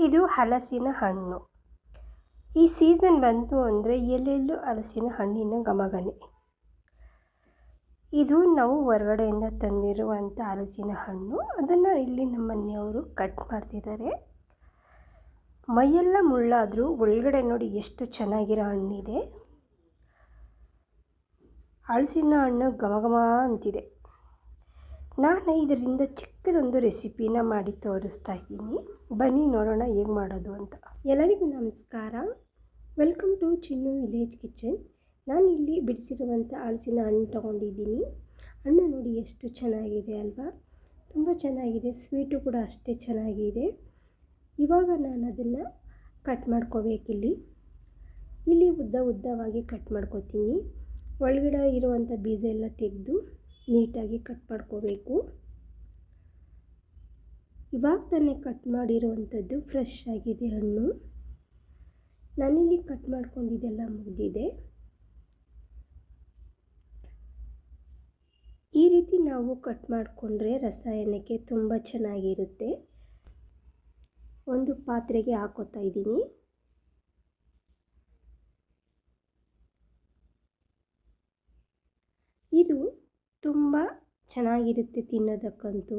ಇದು ಹಲಸಿನ ಹಣ್ಣು. ಈ ಸೀಸನ್ ಬಂತು ಅಂದರೆ ಎಲ್ಲೆಲ್ಲೂ ಹಲಸಿನ ಹಣ್ಣಿನ ಘಮಘನೆ. ಇದು ನಾವು ಹೊರಗಡೆಯಿಂದ ತಂದಿರುವಂಥ ಹಲಸಿನ ಹಣ್ಣು. ಅದನ್ನು ಇಲ್ಲಿ ನಮ್ಮ ಮನೆಯವರು ಕಟ್ ಮಾಡ್ತಿದ್ದಾರೆ. ಮೈಯೆಲ್ಲ ಮುಳ್ಳಾದರೂ ಒಳಗಡೆ ನೋಡಿ ಎಷ್ಟು ಚೆನ್ನಾಗಿರೋ ಹಣ್ಣಿದೆ. ಹಲಸಿನ ಹಣ್ಣು ಘಮಘಮ ಅಂತಿದೆ. ನಾನು ಇದರಿಂದ ಚಿಕ್ಕದೊಂದು ರೆಸಿಪಿನ ಮಾಡಿ ತೋರಿಸ್ತಾ ಇದ್ದೀನಿ. ಬನ್ನಿ ನೋಡೋಣ ಹೇಗೆ ಮಾಡೋದು ಅಂತ. ಎಲ್ಲರಿಗೂ ನಮಸ್ಕಾರ. Welcome to Chinnu village kitchen. ನಾನು ಇಲ್ಲಿ ಬಿಡಿಸಿರುವಂಥ ಹಲಸಿನ ಹಣ್ಣು ತೊಗೊಂಡಿದ್ದೀನಿ. ಹಣ್ಣು ನೋಡಿ ಎಷ್ಟು ಚೆನ್ನಾಗಿದೆ ಅಲ್ವಾ? ತುಂಬ ಚೆನ್ನಾಗಿದೆ. ಸ್ವೀಟು ಕೂಡ ಅಷ್ಟೇ ಚೆನ್ನಾಗಿದೆ. ಇವಾಗ ನಾನು ಅದನ್ನು ಕಟ್ ಮಾಡ್ಕೋಬೇಕಿಲ್ಲಿ. ಉದ್ದ ಉದ್ದವಾಗಿ ಕಟ್ ಮಾಡ್ಕೋತೀನಿ. ಒಳಗಡೆ ಇರುವಂಥ ಬೀಜ ಎಲ್ಲ ತೆಗೆದು ನೀಟಾಗಿ ಕಟ್ ಮಾಡ್ಕೋಬೇಕು. ಇವಾಗ ತಾನೇ ಕಟ್ ಮಾಡಿರುವಂಥದ್ದು ಫ್ರೆಶ್ ಆಗಿದೆ ಹಣ್ಣು. ನಾನಿಲ್ಲಿ ಕಟ್ ಮಾಡ್ಕೊಂಡಿದ್ದೆಲ್ಲ ಮುಗಿದಿದೆ. ಈ ರೀತಿ ನಾವು ಕಟ್ ಮಾಡಿಕೊಂಡ್ರೆ ರಸಾಯನಕ್ಕೆ ತುಂಬ ಚೆನ್ನಾಗಿರುತ್ತೆ. ಒಂದು ಪಾತ್ರೆಗೆ ಹಾಕೋತಾ ಇದ್ದೀನಿ. ಇದು ತುಂಬ ಚೆನ್ನಾಗಿರುತ್ತೆ ತಿನ್ನೋದಕ್ಕಂತೂ.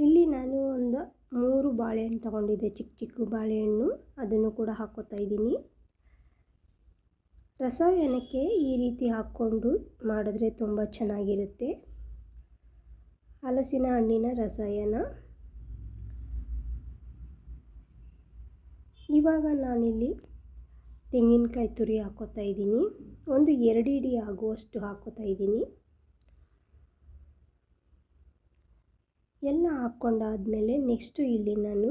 ಇಲ್ಲಿ ನಾನು ಒಂದು 3 ಬಾಳೆಹಣ್ಣು ತೊಗೊಂಡಿದ್ದೆ, ಚಿಕ್ಕ ಚಿಕ್ಕ ಬಾಳೆಹಣ್ಣು. ಅದನ್ನು ಕೂಡ ಹಾಕೋತಾ ಇದ್ದೀನಿ. ರಸಾಯನಕ್ಕೆ ಈ ರೀತಿ ಹಾಕ್ಕೊಂಡು ಮಾಡಿದ್ರೆ ತುಂಬ ಚೆನ್ನಾಗಿರುತ್ತೆ. ಹಲಸಿನ ಹಣ್ಣಿನ ರಸಾಯನ. ಇವಾಗ ನಾನಿಲ್ಲಿ ತೆಂಗಿನಕಾಯಿ ತುರಿ ಹಾಕೋತಾ ಇದ್ದೀನಿ. ಒಂದು 2 ಇಡಿ ಆಗುವಷ್ಟು ಹಾಕೋತಾ ಇದ್ದೀನಿ. ಎಲ್ಲ ಹಾಕ್ಕೊಂಡಾದಮೇಲೆ ನೆಕ್ಸ್ಟು ಇಲ್ಲಿ ನಾನು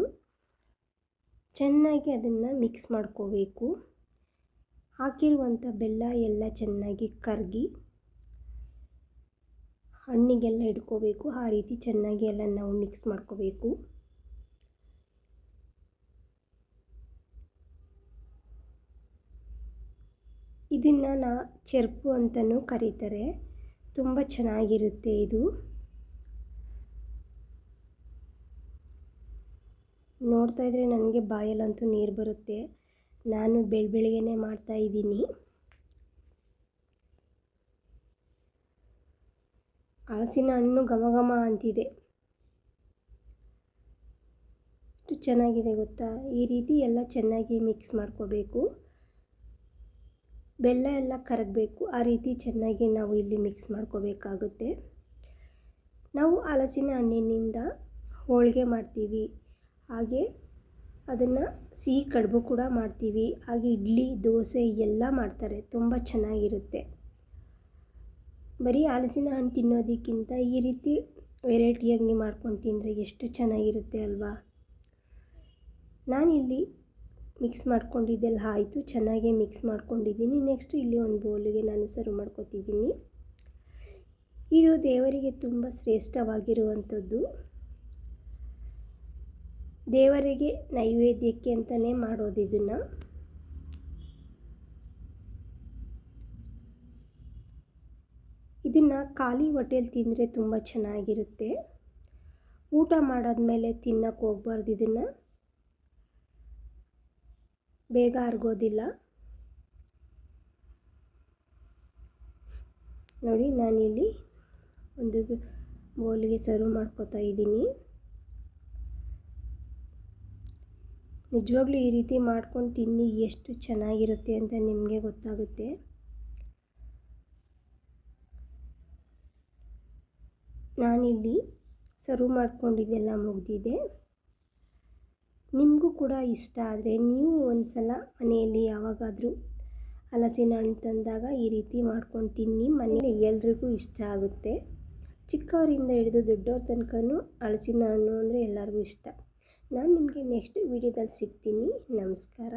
ಚೆನ್ನಾಗಿ ಅದನ್ನು ಮಿಕ್ಸ್ ಮಾಡ್ಕೋಬೇಕು. ಹಾಕಿರುವಂಥ ಬೆಲ್ಲ ಎಲ್ಲ ಚೆನ್ನಾಗಿ ಕರಗಿ ಹಣ್ಣಿಗೆಲ್ಲ ಇಟ್ಕೋಬೇಕು. ಆ ರೀತಿ ಚೆನ್ನಾಗಿ ಎಲ್ಲ ನಾವು ಮಿಕ್ಸ್ ಮಾಡ್ಕೋಬೇಕು. ಇದನ್ನು ಚೆರ್ಪು ಅಂತಲೂ ಕರೀತಾರೆ. ತುಂಬ ಚೆನ್ನಾಗಿರುತ್ತೆ ಇದು. ನೋಡ್ತಾ ಇದ್ದರೆ ನನಗೆ ಬಾಯಲ್ಲಂತೂ ನೀರು ಬರುತ್ತೆ. ನಾನು ಬೆಳಗ್ಗೆನೇ ಮಾಡ್ತಾಯಿದ್ದೀನಿ. ಹಲಸಿನ ಹಣ್ಣು ಘಮ ಅಂತಿದೆ. ಎಷ್ಟು ಚೆನ್ನಾಗಿದೆ ಗೊತ್ತಾ? ಈ ರೀತಿ ಎಲ್ಲ ಚೆನ್ನಾಗಿ ಮಿಕ್ಸ್ ಮಾಡ್ಕೋಬೇಕು. ಬೆಲ್ಲ ಎಲ್ಲ ಕರಗಬೇಕು. ಆ ರೀತಿ ಚೆನ್ನಾಗಿ ನಾವು ಇಲ್ಲಿ ಮಿಕ್ಸ್ ಮಾಡ್ಕೋಬೇಕಾಗುತ್ತೆ. ನಾವು ಹಲಸಿನ ಹಣ್ಣಿನಿಂದ ಹೋಳಿಗೆ ಮಾಡ್ತೀವಿ. ಹಾಗೆ ಅದನ್ನು ಸಿಹಿ ಕಡುಬು ಕೂಡ ಮಾಡ್ತೀವಿ. ಹಾಗೆ ಇಡ್ಲಿ, ದೋಸೆ ಎಲ್ಲ ಮಾಡ್ತಾರೆ. ತುಂಬ ಚೆನ್ನಾಗಿರುತ್ತೆ. ಬರೀ ಹಲಸಿನ ಹಣ್ಣು ತಿನ್ನೋದಕ್ಕಿಂತ ಈ ರೀತಿ ವೆರೈಟಿಯಾಗಿ ಮಾಡ್ಕೊಂಡು ತಿಂದರೆ ಎಷ್ಟು ಚೆನ್ನಾಗಿರುತ್ತೆ ಅಲ್ವಾ? ನಾನಿಲ್ಲಿ ಮಿಕ್ಸ್ ಮಾಡ್ಕೊಂಡಿದ್ದೆಲ್ಲ ಆಯಿತು. ಚೆನ್ನಾಗಿ ಮಿಕ್ಸ್ ಮಾಡ್ಕೊಂಡಿದ್ದೀನಿ. ನೆಕ್ಸ್ಟ್ ಇಲ್ಲಿ ಒಂದು ಬೌಲಿಗೆ ನಾನು ಸರ್ವ್ ಮಾಡ್ಕೊತಿದ್ದೀನಿ. ಇದು ದೇವರಿಗೆ ತುಂಬ ಶ್ರೇಷ್ಠವಾಗಿರುವಂಥದ್ದು. ದೇವರಿಗೆ ನೈವೇದ್ಯಕ್ಕೆ ಅಂತಲೇ ಮಾಡೋದು ಇದನ್ನು. ಇದನ್ನು ಖಾಲಿ ಹೊಟ್ಟೆಲಿ ತಿಂದರೆ ತುಂಬ ಚೆನ್ನಾಗಿರುತ್ತೆ. ಊಟ ಮಾಡಾದ್ಮೇಲೆ ತಿನ್ನಕ್ಕೆ ಹೋಗ್ಬಾರ್ದು. ಇದನ್ನು ಬೇಗ ಅರಗೋದಿಲ್ಲ. ನೋಡಿ, ನಾನಿಲ್ಲಿ ಒಂದು ಬೌಲಿಗೆ ಸರ್ವ್ ಮಾಡ್ಕೋತಾ ಇದ್ದೀನಿ. ನಿಜವಾಗ್ಲೂ ಈ ರೀತಿ ಮಾಡ್ಕೊಂಡು ತಿನ್ನಿ, ಎಷ್ಟು ಚೆನ್ನಾಗಿರುತ್ತೆ ಅಂತ ನಿಮಗೆ ಗೊತ್ತಾಗುತ್ತೆ. ನಾನಿಲ್ಲಿ ಸರ್ವ್ ಮಾಡ್ಕೊಂಡಿದ್ದೆಲ್ಲ ಮುಗಿದಿದೆ. ನಿಮಗೂ ಕೂಡ ಇಷ್ಟ ಆದರೆ ನೀವು ಒಂದು ಸಲ ಮನೆಯಲ್ಲಿ ಯಾವಾಗಾದರೂ ಹಲಸಿನ ಹಣ್ಣು ತಂದಾಗ ಈ ರೀತಿ ಮಾಡ್ಕೊಂಡು ತಿನ್ನಿ. ಮನೆಯಲ್ಲಿ ಎಲ್ರಿಗೂ ಇಷ್ಟ ಆಗುತ್ತೆ. ಚಿಕ್ಕವರಿಂದ ಹಿಡಿದು ದೊಡ್ಡವ್ರ ತನಕನೂ ಹಲಸಿನ ಹಣ್ಣು ಅಂದರೆ ಎಲ್ಲರಿಗೂ ಇಷ್ಟ. ನಾನು ನಿಮಗೆ ನೆಕ್ಸ್ಟ್ ವಿಡಿಯೋದಲ್ಲಿ ಸಿಗ್ತೀನಿ. ನಮಸ್ಕಾರ.